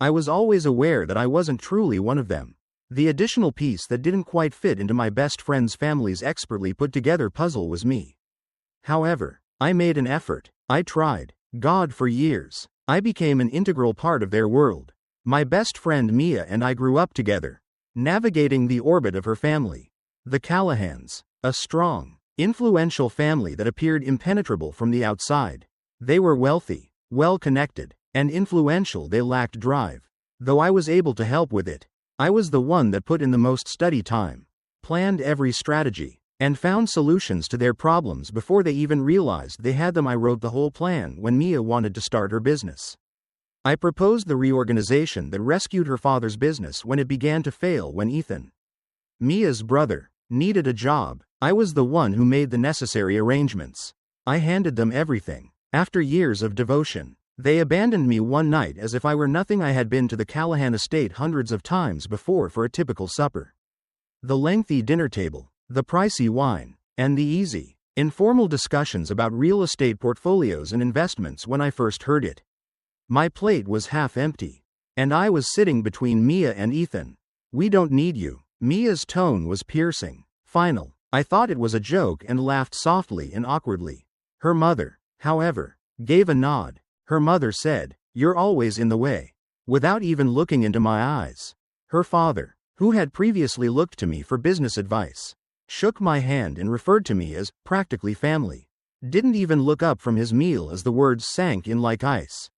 I was always aware that I wasn't truly one of them. The additional piece that didn't quite fit into my best friend's family's expertly put together puzzle was me. However, I made an effort. I tried. God, for years, I became an integral part of their world. My best friend Mia and I grew up together, navigating the orbit of her family. The Callahans, a strong, influential family that appeared impenetrable from the outside. They were wealthy, well-connected, and influential. They lacked drive. Though I was able to help with it, I was the one that put in the most study time, planned every strategy, and found solutions to their problems before they even realized they had them. I wrote the whole plan when Mia wanted to start her business. I proposed the reorganization that rescued her father's business when it began to fail. When Ethan, Mia's brother, needed a job, I was the one who made the necessary arrangements. I handed them everything. After years of devotion, they abandoned me one night as if I were nothing. I had been to the Callahan estate hundreds of times before for a typical supper. The lengthy dinner table, the pricey wine, and the easy, informal discussions about real estate portfolios and investments. When I first heard it, my plate was half empty, and I was sitting between Mia and Ethan. "We don't need you." Mia's tone was piercing, final. I thought it was a joke and laughed softly and awkwardly. Her mother, however, gave a nod. Her mother said, "You're always in the way," without even looking into my eyes. Her father, who had previously looked to me for business advice, shook my hand and referred to me as practically family. Didn't even look up from his meal as the words sank in like ice.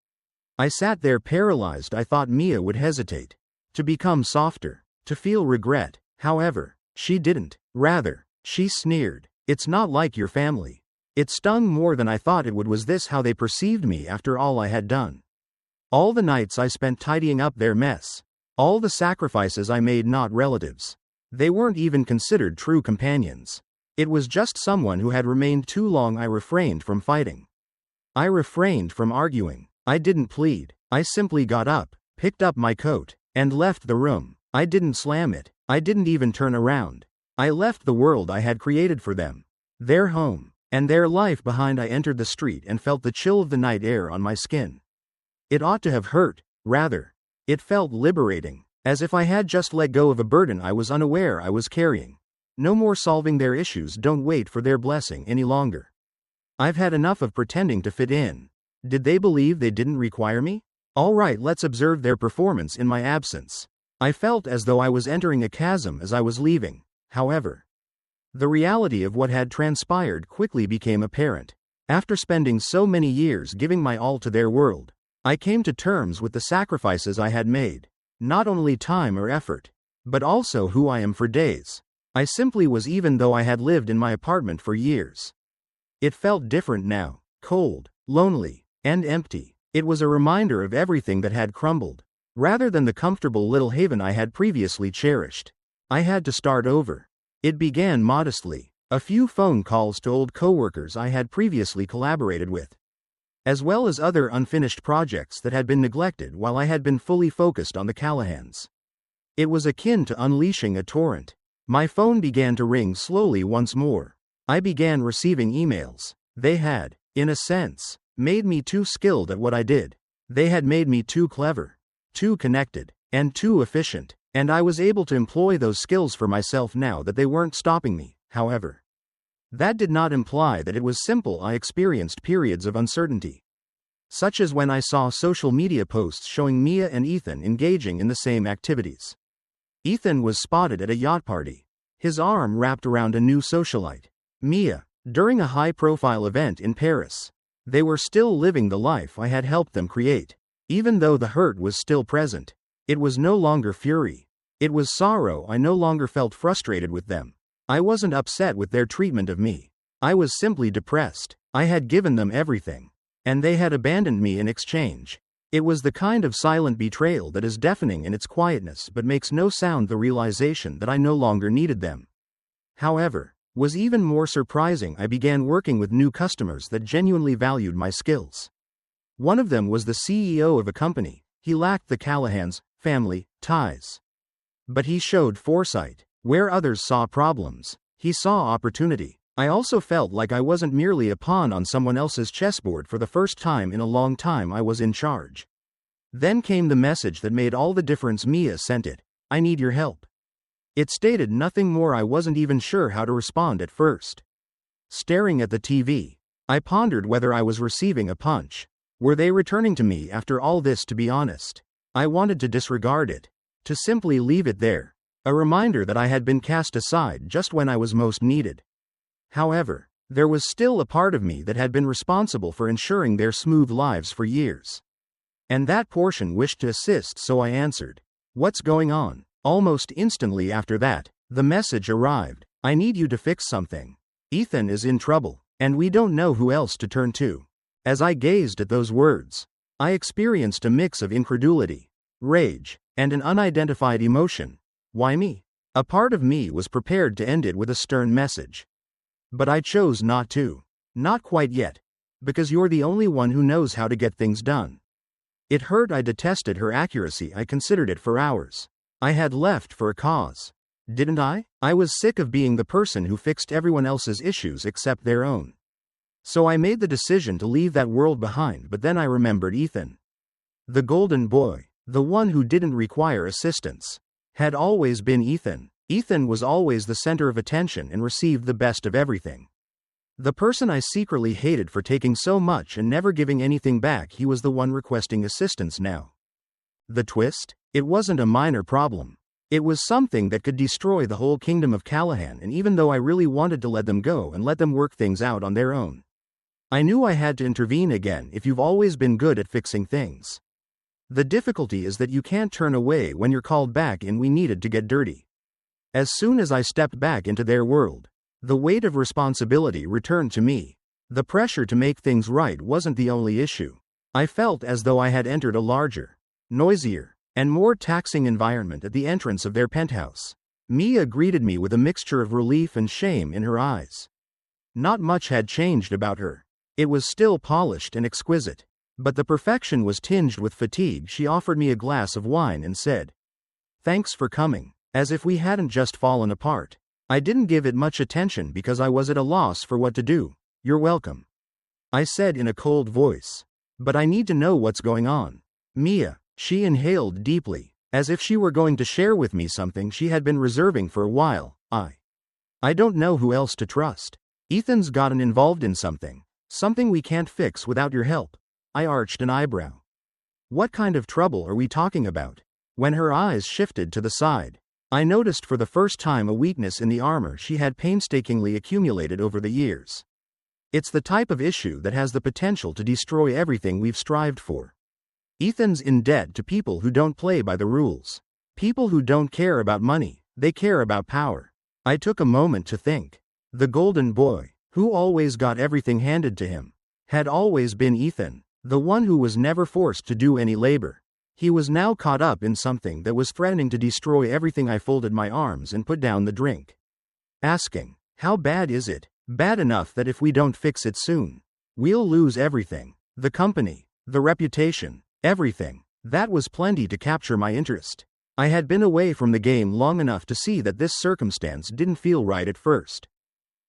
I sat there paralyzed. I thought Mia would hesitate, to become softer, to feel regret. However, she didn't. Rather, she sneered. "It's not like your family." It stung more than I thought it would. Was this how they perceived me after all I had done? All the nights I spent tidying up their mess. All the sacrifices I made. Not relatives. They weren't even considered true companions. It was just someone who had remained too long. I refrained from fighting. I refrained from arguing. I didn't plead. I simply got up, picked up my coat, and left the room. I didn't slam it. I didn't even turn around. I left the world I had created for them, their home, and their life behind. I entered the street and felt the chill of the night air on my skin. It ought to have hurt. Rather, it felt liberating, as if I had just let go of a burden I was unaware I was carrying. No more solving their issues. Don't wait for their blessing any longer. I've had enough of pretending to fit in. Did they believe they didn't require me? All right, let's observe their performance in my absence. I felt as though I was entering a chasm as I was leaving. However, the reality of what had transpired quickly became apparent. After spending so many years giving my all to their world, I came to terms with the sacrifices I had made. Not only time or effort, but also who I am. For days, I simply was, even though I had lived in my apartment for years. It felt different now, cold, lonely, and empty. It was a reminder of everything that had crumbled. Rather than the comfortable little haven I had previously cherished, I had to start over. It began modestly, a few phone calls to old coworkers I had previously collaborated with, as well as other unfinished projects that had been neglected while I had been fully focused on the Callahans. It was akin to unleashing a torrent. My phone began to ring slowly once more. I began receiving emails. They had, in a sense, made me too skilled at what I did. They had made me too clever, too connected, and too efficient, and I was able to employ those skills for myself now that they weren't stopping me. However, that did not imply that it was simple. I experienced periods of uncertainty, such as when I saw social media posts showing Mia and Ethan engaging in the same activities. Ethan was spotted at a yacht party, his arm wrapped around a new socialite. Mia, during a high-profile event in Paris. They were still living the life I had helped them create. Even though the hurt was still present, it was no longer fury. It was sorrow. I no longer felt frustrated with them. I wasn't upset with their treatment of me. I was simply depressed. I had given them everything, and they had abandoned me in exchange. It was the kind of silent betrayal that is deafening in its quietness but makes no sound. The realization that I no longer needed them, however, was even more surprising. I began working with new customers that genuinely valued my skills. One of them was the CEO of a company. He lacked the Callahans' family ties, but he showed foresight. Where others saw problems, he saw opportunity. I also felt like I wasn't merely a pawn on someone else's chessboard. For the first time in a long time, I was in charge. Then came the message that made all the difference. Mia sent it. I need your help. It stated nothing more. I wasn't even sure how to respond at first. Staring at the TV, I pondered whether I was receiving a punch. Were they returning to me after all this? To be honest, I wanted to disregard it, to simply leave it there, a reminder that I had been cast aside just when I was most needed. However, there was still a part of me that had been responsible for ensuring their smooth lives for years. And that portion wished to assist, so I answered, "What's going on?" Almost instantly after that, the message arrived. "I need you to fix something. Ethan is in trouble, and we don't know who else to turn to." As I gazed at those words, I experienced a mix of incredulity, rage, and an unidentified emotion. Why me? A part of me was prepared to end it with a stern message. But I chose not to. Not quite yet. Because you're the only one who knows how to get things done. It hurt. I detested her accuracy. I considered it for hours. I had left for a cause. Didn't I? I was sick of being the person who fixed everyone else's issues except their own. So I made the decision to leave that world behind, but then I remembered Ethan. The golden boy, the one who didn't require assistance, had always been Ethan. Ethan was always the center of attention and received the best of everything. The person I secretly hated for taking so much and never giving anything back, he was the one requesting assistance now. The twist? It wasn't a minor problem. It was something that could destroy the whole kingdom of Callahan, and even though I really wanted to let them go and let them work things out on their own, I knew I had to intervene again. If you've always been good at fixing things, the difficulty is that you can't turn away when you're called back in. We needed to get dirty. As soon as I stepped back into their world, the weight of responsibility returned to me. The pressure to make things right wasn't the only issue. I felt as though I had entered a larger, noisier, and more taxing environment. At the entrance of their penthouse, Mia greeted me with a mixture of relief and shame in her eyes. Not much had changed about her. It was still polished and exquisite, but the perfection was tinged with fatigue. She offered me a glass of wine and said, "Thanks for coming," as if we hadn't just fallen apart. I didn't give it much attention because I was at a loss for what to do. "You're welcome," I said in a cold voice. "But I need to know what's going on." Mia, she inhaled deeply, as if she were going to share with me something she had been reserving for a while. I don't know who else to trust. Ethan's gotten involved in something we can't fix without your help." I arched an eyebrow. "What kind of trouble are we talking about?" When her eyes shifted to the side, I noticed for the first time a weakness in the armor she had painstakingly accumulated over the years. It's the type of issue that has the potential to destroy everything we've strived for. Ethan's in debt to people who don't play by the rules. People who don't care about money, they care about power. I took a moment to think. The golden boy, who always got everything handed to him, had always been Ethan, the one who was never forced to do any labor. He was now caught up in something that was threatening to destroy everything. I folded my arms and put down the drink, asking, "How bad is it?" "Bad enough that if we don't fix it soon, we'll lose everything. The company, the reputation, everything." That was plenty to capture my interest. I had been away from the game long enough to see that this circumstance didn't feel right at first.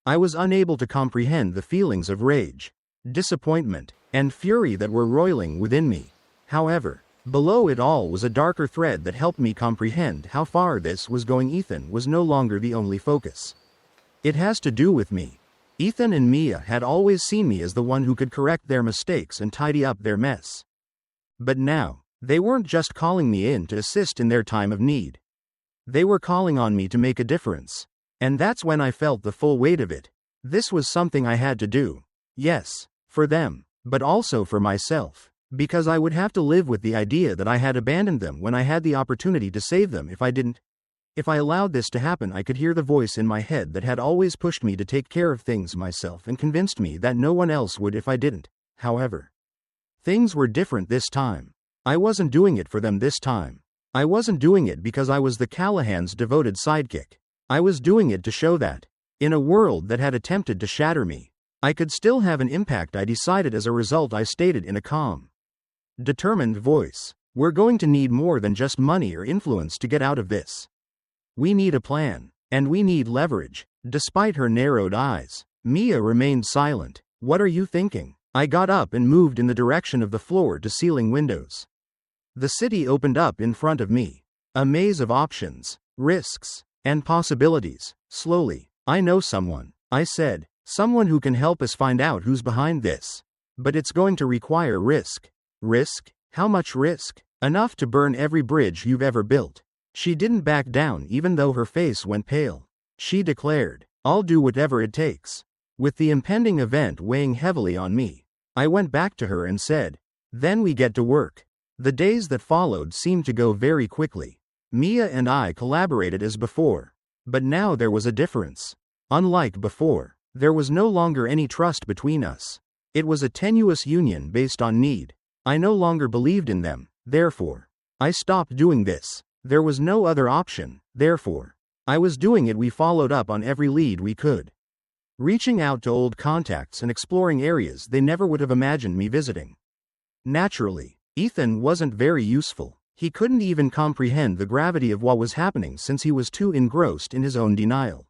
I was unable to comprehend the feelings of rage, disappointment, and fury that were roiling within me. However, below it all was a darker thread that helped me comprehend how far this was going. Ethan was no longer the only focus. It has to do with me. Ethan and Mia had always seen me as the one who could correct their mistakes and tidy up their mess. But now, they weren't just calling me in to assist in their time of need. They were calling on me to make a difference. And that's when I felt the full weight of it. This was something I had to do. Yes, for them, but also for myself. Because I would have to live with the idea that I had abandoned them when I had the opportunity to save them. If I didn't, if I allowed this to happen, I could hear the voice in my head that had always pushed me to take care of things myself and convinced me that no one else would if I didn't. However, things were different this time. I wasn't doing it for them this time. I wasn't doing it because I was the Callahan's devoted sidekick. I was doing it to show that, in a world that had attempted to shatter me, I could still have an impact. I decided. As a result, I stated in a calm, determined voice, "We're going to need more than just money or influence to get out of this. We need a plan, and we need leverage." Despite her narrowed eyes, Mia remained silent. "What are you thinking?" I got up and moved in the direction of the floor to ceiling windows. The city opened up in front of me. A maze of options, risks, and possibilities. Slowly, I know someone, I said. Someone who can help us find out who's behind this. But it's going to require risk. Risk? How much risk? Enough to burn every bridge you've ever built. She didn't back down even though her face went pale. She declared, I'll do whatever it takes. With the impending event weighing heavily on me, I went back to her and said, then we get to work. The days that followed seemed to go very quickly. Mia and I collaborated as before. But now there was a difference. Unlike before, there was no longer any trust between us. It was a tenuous union based on need. I no longer believed in them, therefore. I stopped doing this. There was no other option, therefore. I was doing it. We followed up on every lead we could. Reaching out to old contacts and exploring areas they never would have imagined me visiting. Naturally, Ethan wasn't very useful. He couldn't even comprehend the gravity of what was happening since he was too engrossed in his own denial.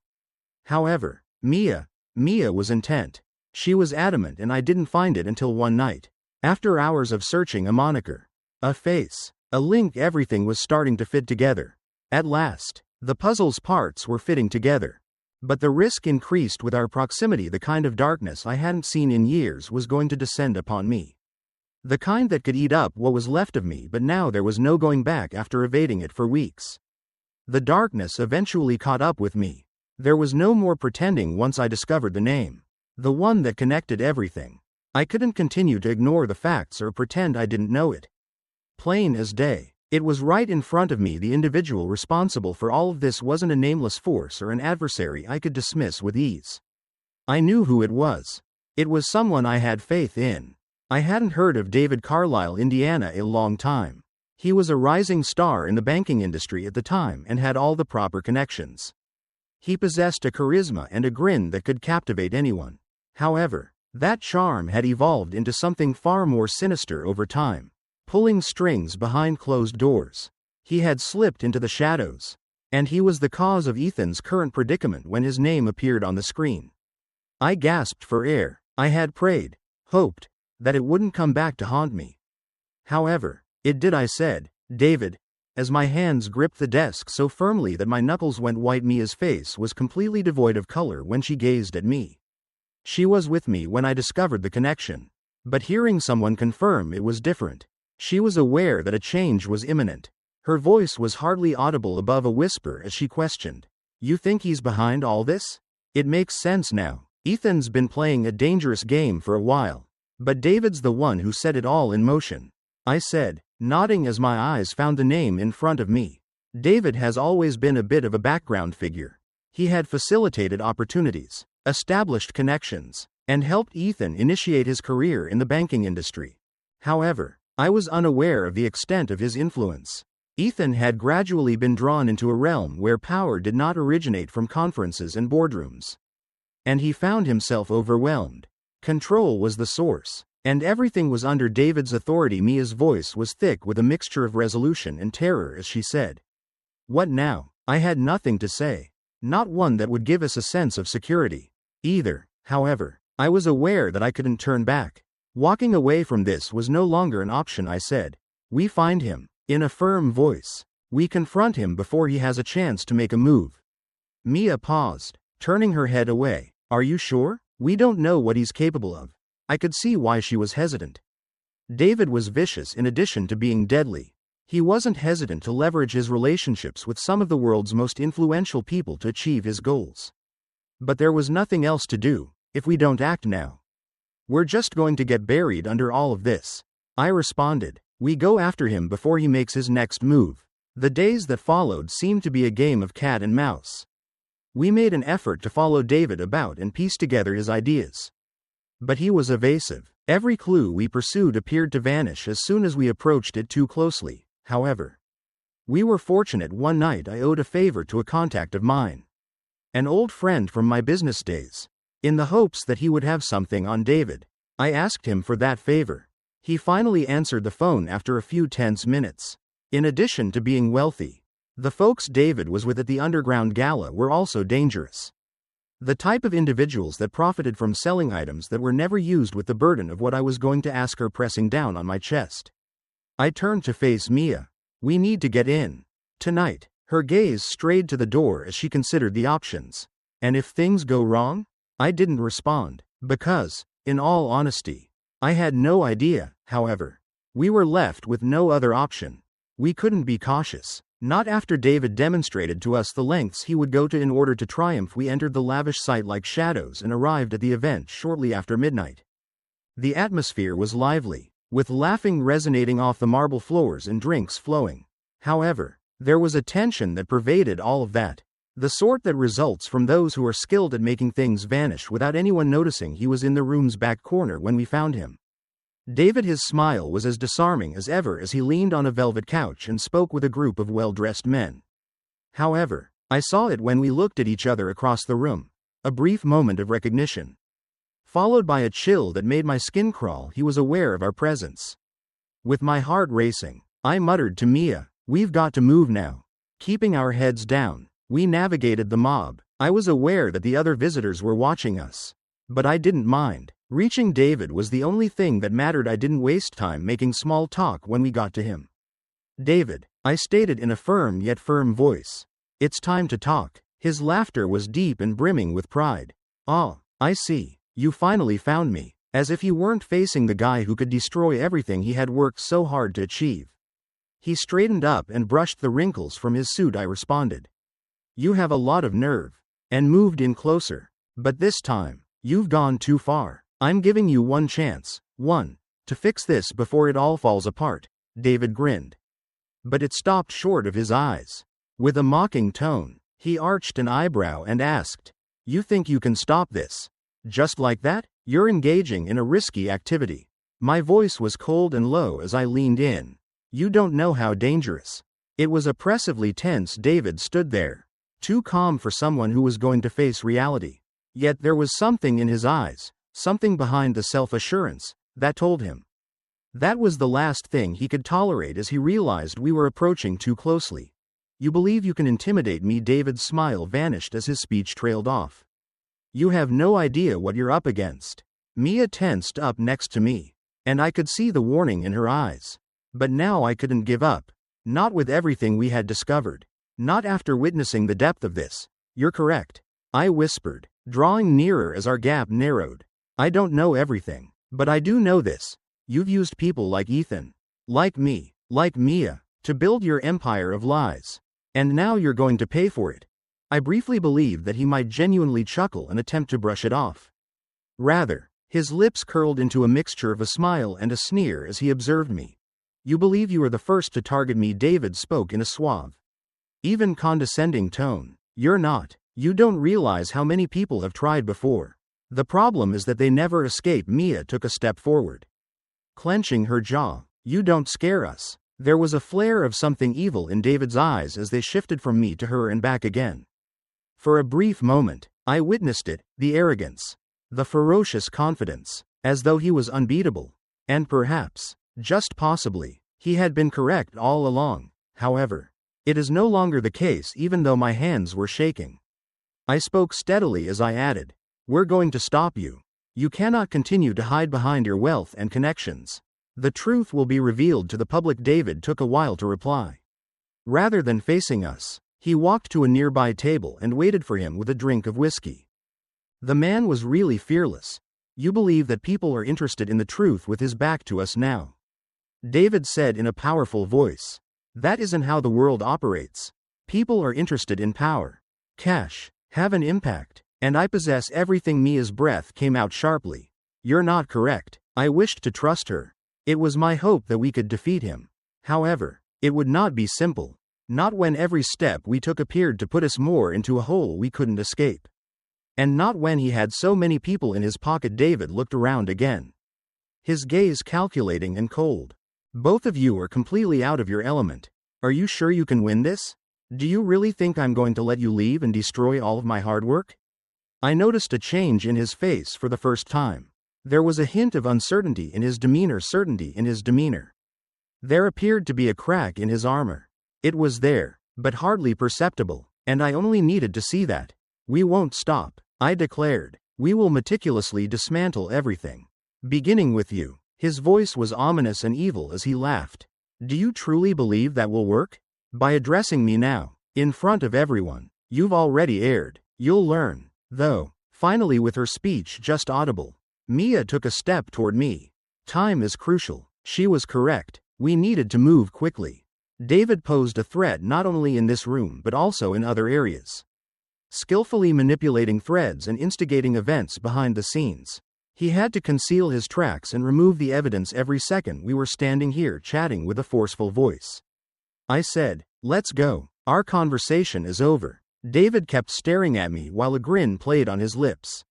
However, Mia was intent. She was adamant, and I didn't find it until one night. After hours of searching, a moniker, a face, a link, everything was starting to fit together. At last, the puzzle's parts were fitting together. But the risk increased with our proximity. The kind of darkness I hadn't seen in years was going to descend upon me. The kind that could eat up what was left of me, but now there was no going back after evading it for weeks. The darkness eventually caught up with me. There was no more pretending once I discovered the name. The one that connected everything. I couldn't continue to ignore the facts or pretend I didn't know it. Plain as day, it was right in front of me. The individual responsible for all of this wasn't a nameless force or an adversary I could dismiss with ease. I knew who it was. It was someone I had faith in. I hadn't heard of David Carlisle, Indiana, a long time. He was a rising star in the banking industry at the time and had all the proper connections. He possessed a charisma and a grin that could captivate anyone. However, that charm had evolved into something far more sinister over time, pulling strings behind closed doors. He had slipped into the shadows, and he was the cause of Ethan's current predicament when his name appeared on the screen. I gasped for air. I had prayed, hoped, that it wouldn't come back to haunt me. However, it did. I said, David, as my hands gripped the desk so firmly that my knuckles went white. Mia's face was completely devoid of color when she gazed at me. She was with me when I discovered the connection. But hearing someone confirm it was different. She was aware that a change was imminent. Her voice was hardly audible above a whisper as she questioned, You think he's behind all this? It makes sense now. Ethan's been playing a dangerous game for a while. But David's the one who set it all in motion. I said, nodding as my eyes found the name in front of me. David has always been a bit of a background figure. He had facilitated opportunities, established connections, and helped Ethan initiate his career in the banking industry. However, I was unaware of the extent of his influence. Ethan had gradually been drawn into a realm where power did not originate from conferences and boardrooms. And he found himself overwhelmed. Control was the source, and everything was under David's authority. Mia's voice was thick with a mixture of resolution and terror as she said, What now? I had nothing to say. Not one that would give us a sense of security. Either, however, I was aware that I couldn't turn back. Walking away from this was no longer an option. I said, We find him. In a firm voice. We confront him before he has a chance to make a move. Mia paused, turning her head away. Are you sure? We don't know what he's capable of. I could see why she was hesitant. David was vicious in addition to being deadly. He wasn't hesitant to leverage his relationships with some of the world's most influential people to achieve his goals. But there was nothing else to do. If we don't act now, we're just going to get buried under all of this. I responded. We go after him before he makes his next move. The days that followed seemed to be a game of cat and mouse. We made an effort to follow David about and piece together his ideas. But he was evasive. Every clue we pursued appeared to vanish as soon as we approached it too closely. However, we were fortunate. One night I owed a favor to a contact of mine, an old friend from my business days. In the hopes that he would have something on David, I asked him for that favor. He finally answered the phone after a few tense minutes. In addition to being wealthy, the folks David was with at the underground gala were also dangerous. The type of individuals that profited from selling items that were never used, with the burden of what I was going to ask her pressing down on my chest. I turned to face Mia. We need to get in. Tonight. Her gaze strayed to the door as she considered the options. And if things go wrong? I didn't respond. Because, in all honesty, I had no idea, however. We were left with no other option. We couldn't be cautious. Not after David demonstrated to us the lengths he would go to in order to triumph. We entered the lavish site like shadows and arrived at the event shortly after midnight. The atmosphere was lively, with laughing resonating off the marble floors and drinks flowing. However, there was a tension that pervaded all of that. The sort that results from those who are skilled at making things vanish without anyone noticing. He was in the room's back corner when we found him. David, his smile was as disarming as ever as he leaned on a velvet couch and spoke with a group of well-dressed men. However, I saw it when we looked at each other across the room. A brief moment of recognition, followed by a chill that made my skin crawl. He was aware of our presence. With my heart racing, I muttered to Mia, "We've got to move now." Keeping our heads down, we navigated the mob. I was aware that the other visitors were watching us. But I didn't mind. Reaching David was the only thing that mattered. I didn't waste time making small talk when we got to him. "David," I stated in a firm yet firm voice. "It's time to talk." His laughter was deep and brimming with pride. "Oh, I see. You finally found me." As if he weren't facing the guy who could destroy everything he had worked so hard to achieve. He straightened up and brushed the wrinkles from his suit. I responded, "You have a lot of nerve," and moved in closer. "But this time, you've gone too far. I'm giving you one chance, to fix this before it all falls apart." David grinned. But it stopped short of his eyes. With a mocking tone, he arched an eyebrow and asked, "You think you can stop this? Just like that? You're engaging in a risky activity." My voice was cold and low as I leaned in. "You don't know how dangerous." It was oppressively tense. David stood there, too calm for someone who was going to face reality. Yet there was something in his eyes, something behind the self-assurance, that told him that was the last thing he could tolerate. As he realized we were approaching too closely. "You believe you can intimidate me?" David's smile vanished as his speech trailed off. "You have no idea what you're up against." Mia tensed up next to me, and I could see the warning in her eyes. But now I couldn't give up. Not with everything we had discovered. Not after witnessing the depth of this. "You're correct," I whispered, drawing nearer as our gap narrowed. "I don't know everything, but I do know this. You've used people like Ethan, like me, like Mia, to build your empire of lies. And now you're going to pay for it." I briefly believed that he might genuinely chuckle and attempt to brush it off. Rather, his lips curled into a mixture of a smile and a sneer as he observed me. "You believe you are the first to target me?" David spoke in a suave, even condescending tone. "You're not. You don't realize how many people have tried before. The problem is that they never escape." Mia took a step forward, clenching her jaw. "You don't scare us." There was a flare of something evil in David's eyes as they shifted from me to her and back again. For a brief moment, I witnessed it, the arrogance, the ferocious confidence, as though he was unbeatable. And perhaps, just possibly, he had been correct all along. However, it is no longer the case. Even though my hands were shaking, I spoke steadily as I added, "We're going to stop you. You cannot continue to hide behind your wealth and connections. The truth will be revealed to the public." David took a while to reply. Rather than facing us, he walked to a nearby table and waited for him with a drink of whiskey. The man was really fearless. "You believe that people are interested in the truth with his back to us now," David said in a powerful voice. "That isn't how the world operates. People are interested in power, cash, have an impact, and I possess everything." Mia's breath came out sharply. "You're not correct." I wished to trust her. It was my hope that we could defeat him. However, it would not be simple. Not when every step we took appeared to put us more into a hole we couldn't escape. And not when he had so many people in his pocket. David looked around again, his gaze calculating and cold. "Both of you are completely out of your element. Are you sure you can win this? Do you really think I'm going to let you leave and destroy all of my hard work?" I noticed a change in his face for the first time. There was a hint of uncertainty in his demeanor. There appeared to be a crack in his armor. It was there, but hardly perceptible, and I only needed to see that. "We won't stop," I declared. "We will meticulously dismantle everything. Beginning with you." His voice was ominous and evil as he laughed. Do you truly believe that will work? By addressing me now, in front of everyone, you've already erred. You'll learn, though. Finally, with her speech just audible, Mia took a step toward me. Time is crucial. She was correct. We needed to move quickly. David posed a threat not only in this room but also in other areas, skillfully manipulating threads and instigating events behind the scenes. He had to conceal his tracks and remove the evidence every second we were standing here chatting with a forceful voice. I said, "Let's go. Our conversation is over." David kept staring at me while a grin played on his lips.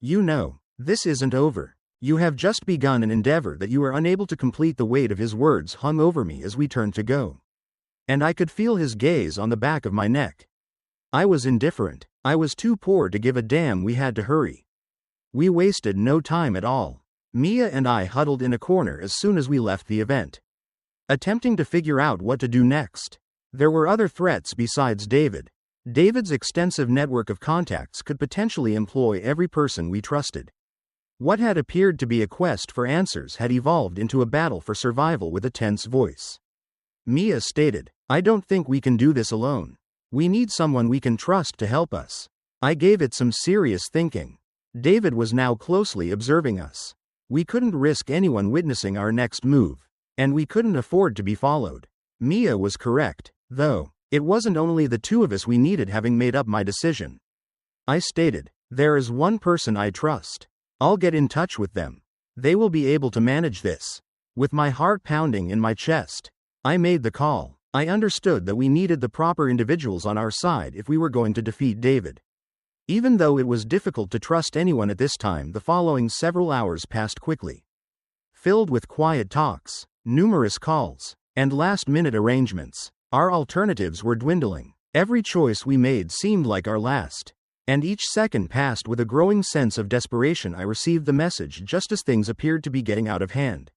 "You know, this isn't over. You have just begun an endeavor that you are unable to complete." The weight of his words hung over me as we turned to go, and I could feel his gaze on the back of my neck. I was indifferent. I was too poor to give a damn. We had to hurry. We wasted no time at all. Mia and I huddled in a corner as soon as we left the event, attempting to figure out what to do next. There were other threats besides David. David's extensive network of contacts could potentially employ every person we trusted. What had appeared to be a quest for answers had evolved into a battle for survival. With a tense voice, Mia stated, "I don't think we can do this alone. We need someone we can trust to help us." I gave it some serious thinking. David was now closely observing us. We couldn't risk anyone witnessing our next move, and we couldn't afford to be followed. Mia was correct, though. It wasn't only the two of us we needed. Having made up my decision, I stated, "There is one person I trust. I'll get in touch with them. They will be able to manage this." With my heart pounding in my chest, I made the call. I understood that we needed the proper individuals on our side if we were going to defeat David. Even though it was difficult to trust anyone at this time, the following several hours passed quickly, filled with quiet talks, numerous calls, and last-minute arrangements. Our alternatives were dwindling. Every choice we made seemed like our last, and each second passed with a growing sense of desperation. I received the message just as things appeared to be getting out of hand.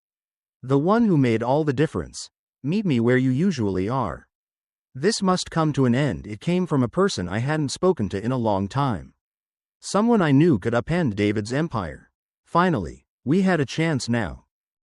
"The one who made all the difference. Meet me where you usually are. This must come to an end." It came from a person I hadn't spoken to in a long time. Someone I knew could upend David's empire. Finally, we had a chance now.